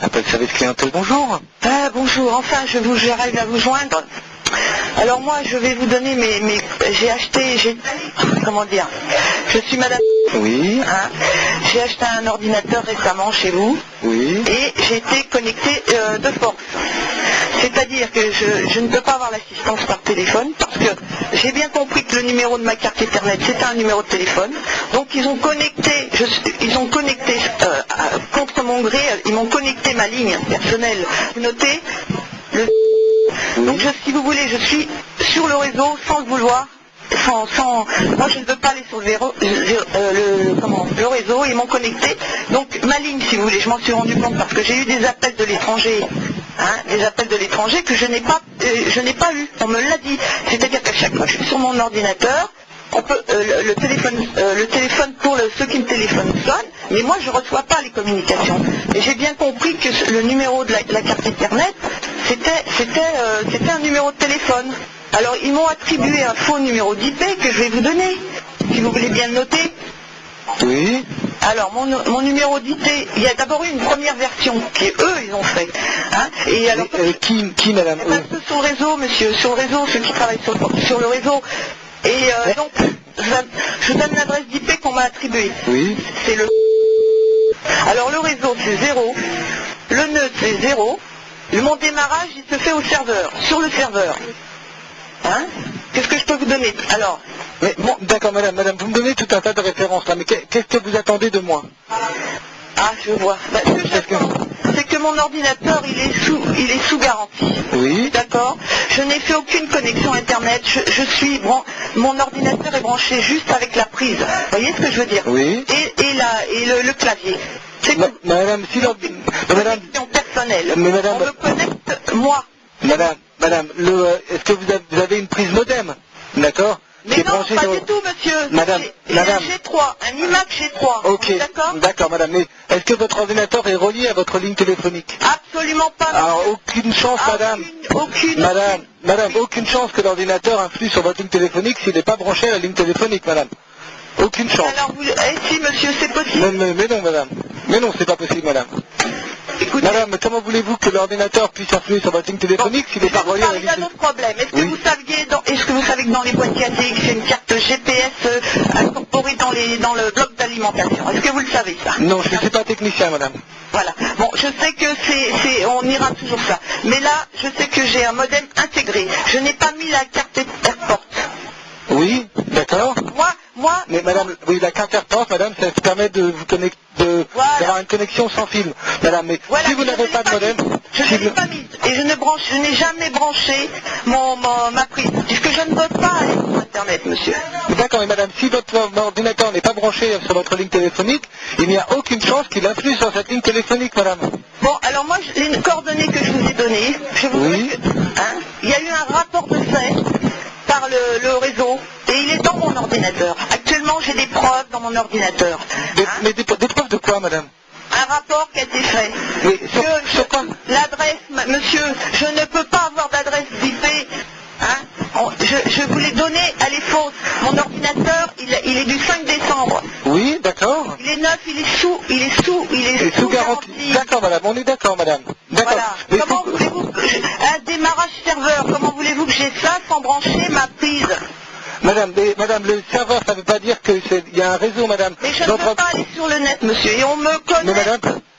Appel service clientèle, bonjour. Ah, bonjour, enfin j'arrive à vous joindre. Alors moi je vais vous donner comment dire, je suis madame, Oui. hein, j'ai acheté un ordinateur récemment chez vous. Oui. Et j'ai été connecté de force. C'est-à-dire que je ne peux pas avoir l'assistance par téléphone parce que j'ai bien compris que le numéro de ma carte Ethernet c'était un numéro de téléphone. Donc ils ont connecté, contre mon gré, ils m'ont connecté ma ligne personnelle. Vous notez Donc si vous voulez, je suis sur le réseau sans le vouloir. Moi je ne veux pas aller sur le réseau, ils m'ont connecté. Donc ma ligne, si vous voulez, je m'en suis rendu compte parce que j'ai eu des appels de l'étranger, des appels de l'étranger que je n'ai pas eu. On me l'a dit. C'est-à-dire qu'à chaque fois je suis sur mon ordinateur, le téléphone pour ceux qui me téléphonent sonne, mais moi je ne reçois pas les communications. Et j'ai bien compris que le numéro de la carte Ethernet, c'était un numéro de téléphone. Alors ils m'ont attribué un faux numéro d'IP que je vais vous donner, si vous voulez bien le noter. Oui. Alors mon numéro d'IP, il y a d'abord eu une première version qui eux ils ont fait. Et alors qui madame ceux sur le réseau, monsieur, sur le réseau, ceux qui travaillent sur le réseau. Et donc je donne l'adresse d'IP qu'on m'a attribuée. Oui. C'est le. Alors le réseau c'est 0, le nœud c'est 0. Mon démarrage il se fait au serveur, sur le serveur. Qu'est-ce que je peux vous donner? Alors. Mais bon, d'accord madame, vous me donnez tout un tas de références là, mais qu'est-ce que vous attendez de moi? Ah, je vois. Ce que j'attends, c'est que mon ordinateur il est sous garantie. Oui. D'accord. Je n'ai fait aucune connexion internet. Mon ordinateur est branché juste avec la prise. Vous voyez ce que je veux dire? Oui. Et le clavier. C'est tout. Madame, si connexion personnelle. Mais madame, on me connecte moi. Madame, est-ce que vous avez une prise modem? D'accord? Mais non, pas du tout, monsieur. Madame, j'ai un G3, un iMac G3. Ok, d'accord, madame. Mais est-ce que votre ordinateur est relié à votre ligne téléphonique? Absolument pas. Alors, aucune chance, madame. Madame, aucune chance que l'ordinateur influe sur votre ligne téléphonique s'il n'est pas branché à la ligne téléphonique, madame. Aucune chance. Alors, si, monsieur, c'est possible. Mais non, madame. Mais non, c'est pas possible, madame. Écoutez, madame, comment voulez-vous que l'ordinateur puisse influer sur votre ligne téléphonique s'il n'est pas relié à la ligne téléphonique? Il y a d'autres problèmes. Est-ce que vous saviez que dans les boîtes ATX, c'est une carte GPS incorporée dans le bloc d'alimentation? Est-ce que vous le savez, ça? Non, je ne suis pas technicien, madame. Voilà. Bon, je sais que on ira toujours ça. Mais là, je sais que j'ai un modem intégré. Je n'ai pas mis la carte Airport. Oui, d'accord. Moi. Mais madame, oui, la carte Airport, madame, ça vous permet de vous connecter, d'avoir une connexion sans fil. Madame, mais voilà, si vous n'avez pas de modem... Je ne l'ai pas mise. Et je n'ai jamais branché ma prise. Puisque je ne veux pas aller sur Internet, monsieur. D'accord, mais madame, si votre ordinateur n'est pas branché sur votre ligne téléphonique, il n'y a aucune chance qu'il influe sur cette ligne téléphonique, madame. Bon, alors moi, les coordonnées que je vous ai données, je vous oui. Il y a eu un rapport de fait par le réseau, et il est dans mon ordinateur. Actuellement, j'ai des preuves dans mon ordinateur. Mais des preuves de quoi, madame? Un rapport qui a été fait. Oui, sur quoi? L'adresse, monsieur, je ne peux pas avoir d'adresse d'IP. Je vous l'ai donné, elle est fausse. Mon ordinateur, il est du 5 décembre. Oui, d'accord. Il est neuf, il est sous garantie. D'accord, madame, on est d'accord, madame. D'accord. Voilà. Comment voulez-vous un démarrage serveur, comment voulez-vous que j'ai ça sans brancher ma prise? Madame, le serveur, ça ne veut pas dire qu'il y a un réseau, madame. Mais je ne peux pas aller sur le net, monsieur, et on me connaît. Mais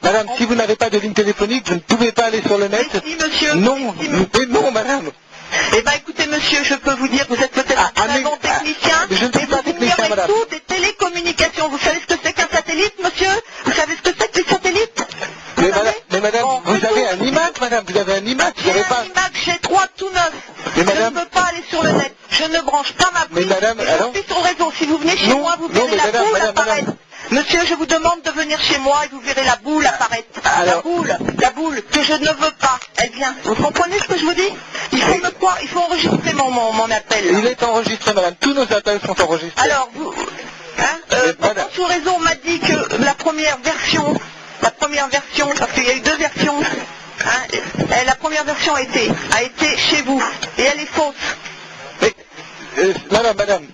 madame, si vous n'avez pas de ligne téléphonique, vous ne pouvez pas aller sur le net. Mais si, monsieur. Non, mais non, madame. Eh bien, écoutez, monsieur, je peux vous dire que vous êtes peut-être un bon technicien. Je ne suis pas technicien, madame. Tout des télécommunications. Vous savez ce que c'est qu'un satellite, monsieur? Vous savez ce que c'est que les satellites? Mais madame, vous avez un iMac, madame, vous avez un iMac, vous n'avez pas... un iMac G3 tout neuf. Mais madame... Je ne peux pas aller sur le net. Je ne branche pas ma prise. Mais madame, alors... Je suis sur le réseau. Si vous venez chez moi, vous verrez la boule apparaître. Monsieur, je vous demande de venir chez moi et vous verrez la boule apparaître. Alors... La boule que je ne veux pas. Elle vient. Vous comprenez ce que je vous dis? Il faut enregistrer mon appel. Il est enregistré, madame. Tous nos appels sont enregistrés. Alors, vous... sur le réseau, on m'a dit que la première version, parce qu'il y a eu deux versions, la première version a été chez vous, et elle est fausse. Mais, madame,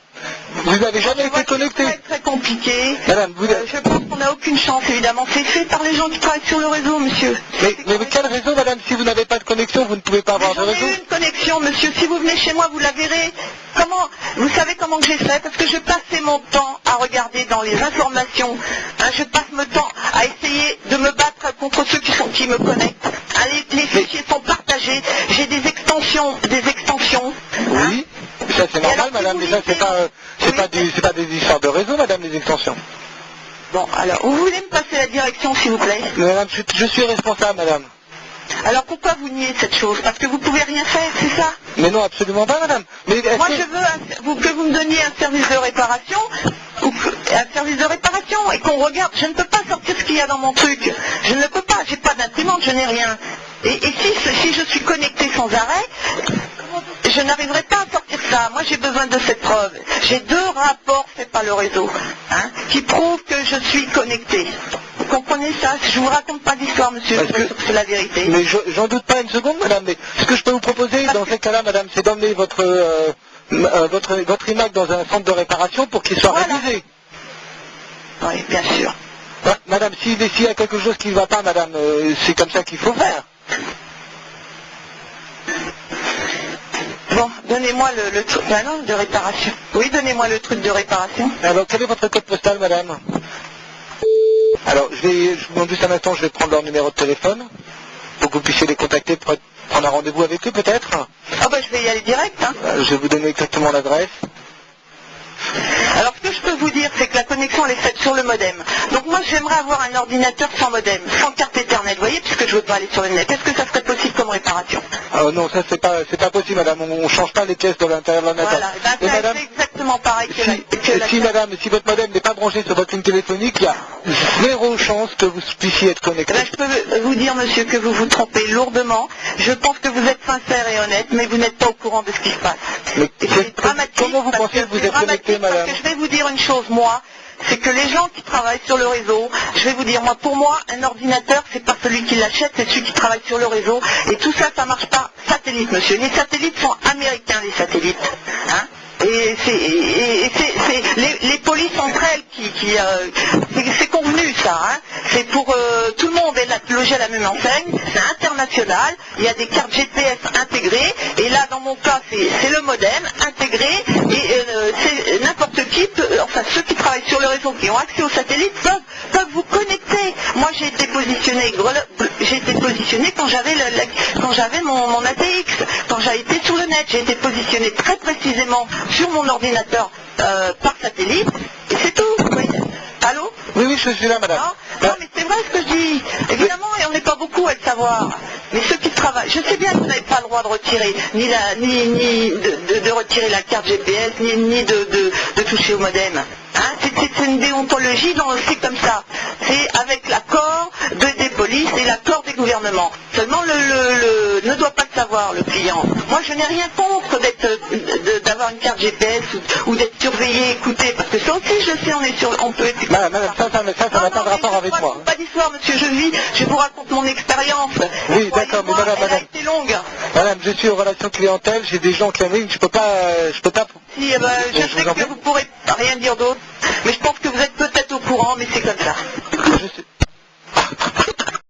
Vous n'avez jamais été connecté. C'est très compliqué. Madame, je pense qu'on n'a aucune chance, évidemment. C'est fait par les gens qui travaillent sur le réseau, monsieur. Mais quel réseau, madame? Si vous n'avez pas de connexion, vous ne pouvez pas avoir de réseau. J'ai une connexion, monsieur. Si vous venez chez moi, vous la verrez. Comment? Vous savez comment que j'ai fait? Parce que je passais mon temps à regarder dans les informations. Hein, je passe mon temps à essayer de me battre contre ceux qui me connectent. Hein, les fichiers sont partagés. J'ai des extensions. Oui. Ça c'est normal, madame, mais ça c'est pas des histoires de réseau, madame, les extensions. Bon, alors, vous voulez me passer la direction, s'il vous plaît? Madame, je suis responsable, madame. Alors pourquoi vous niez cette chose? Parce que vous pouvez rien faire, c'est ça? Mais non, absolument pas, madame. Mais moi, je veux que vous me donniez un service de réparation, et qu'on regarde. Je ne peux pas sortir ce qu'il y a dans mon truc. Je ne peux pas, j'ai pas d'imprimante, je n'ai rien. Et si je suis connecté sans arrêt, je n'arriverai pas à sortir ça. Moi, j'ai besoin de cette preuve. J'ai 2 rapports faits par le réseau, hein, qui prouvent que je suis connecté. Vous comprenez ça? Je vous raconte pas d'histoire, monsieur, c'est la vérité. Mais j'en doute pas une seconde, madame, mais ce que je peux vous proposer dans ces cas-là, madame, c'est d'emmener votre iMac dans un centre de réparation pour qu'il soit révisé. Oui, bien sûr. Madame, s'il y a quelque chose qui ne va pas, madame, c'est comme ça qu'il faut faire. Bon, donnez-moi le truc de réparation. Oui, donnez-moi le truc de réparation. Alors, quel est votre code postal, madame? Alors, je vous demande juste un instant, je vais prendre leur numéro de téléphone pour que vous puissiez les contacter pour prendre un rendez-vous avec eux, peut-être. Ah bah, je vais y aller direct, hein. Je vais vous donner exactement l'adresse. Alors, ce que je peux vous dire, c'est que la connexion, elle est faite sur le modem. Donc, moi, j'aimerais avoir un ordinateur sans modem, sans carte Ethernet, vous voyez, puisque je ne veux pas aller sur le net. Est-ce que ça serait possible comme réparation? Non, ça, c'est pas possible, madame. On ne change pas les pièces de l'intérieur de l'ordinateur. Voilà, c'est exactement pareil madame, si votre modem n'est pas branché sur votre ligne téléphonique, il y a 0 chance que vous puissiez être connecté. Je peux vous dire, monsieur, que vous vous trompez lourdement. Je pense que vous êtes sincère et honnête, mais vous n'êtes pas au courant de ce qui se passe. Mais c'est dramatique. Comment vous pensez que vous êtes connecté, madame? Parce que je vais vous dire une chose, moi, c'est que les gens qui travaillent sur le réseau, je vais vous dire, pour moi, un ordinateur, c'est pas celui qui l'achète, c'est celui qui travaille sur le réseau. Et tout ça, ça marche pas satellite, monsieur. Les satellites sont américains, les satellites. Hein? Et les polices entre elles c'est convenu ça, hein. C'est pour tout le monde est logé à la même enseigne, c'est international, il y a des cartes GPS intégrées, et là dans mon cas c'est le modem intégré, et c'est n'importe qui, enfin ceux qui travaillent sur le réseau qui ont accès aux satellites peuvent vous connecter. Moi j'ai été positionné quand j'avais mon ATX, quand j'ai été sur le net, j'ai été positionné très précisément sur mon ordinateur par satellite, et c'est tout. Oui. Allô? Oui, je suis là, madame. Non, mais c'est vrai ce que je dis. Évidemment, et on n'est pas beaucoup à le savoir. Mais ceux qui travaillent, je sais bien que vous n'avez pas le droit de retirer, ni de retirer la carte GPS, ni de toucher au modem. Hein, c'est une déontologie, c'est comme ça. C'est avec l'accord des polices et l'accord des gouvernements. Seulement, ne doit pas le savoir, le client. Moi, je n'ai rien contre d'avoir une carte GPS ou d'être surveillé, écouté, parce que ça aussi, je sais, on peut être... Madame, ça n'a pas de rapport avec moi. Pas d'histoire, monsieur, je vous raconte mon expérience. Oui, d'accord, mais madame, elle a été longue. Madame, je suis en relation clientèle, j'ai des gens qui arrivent, je peux pas... Si, je sais que vous pourrez rien dire d'autre, mais je pense que vous êtes peut-être au courant, mais c'est comme ça.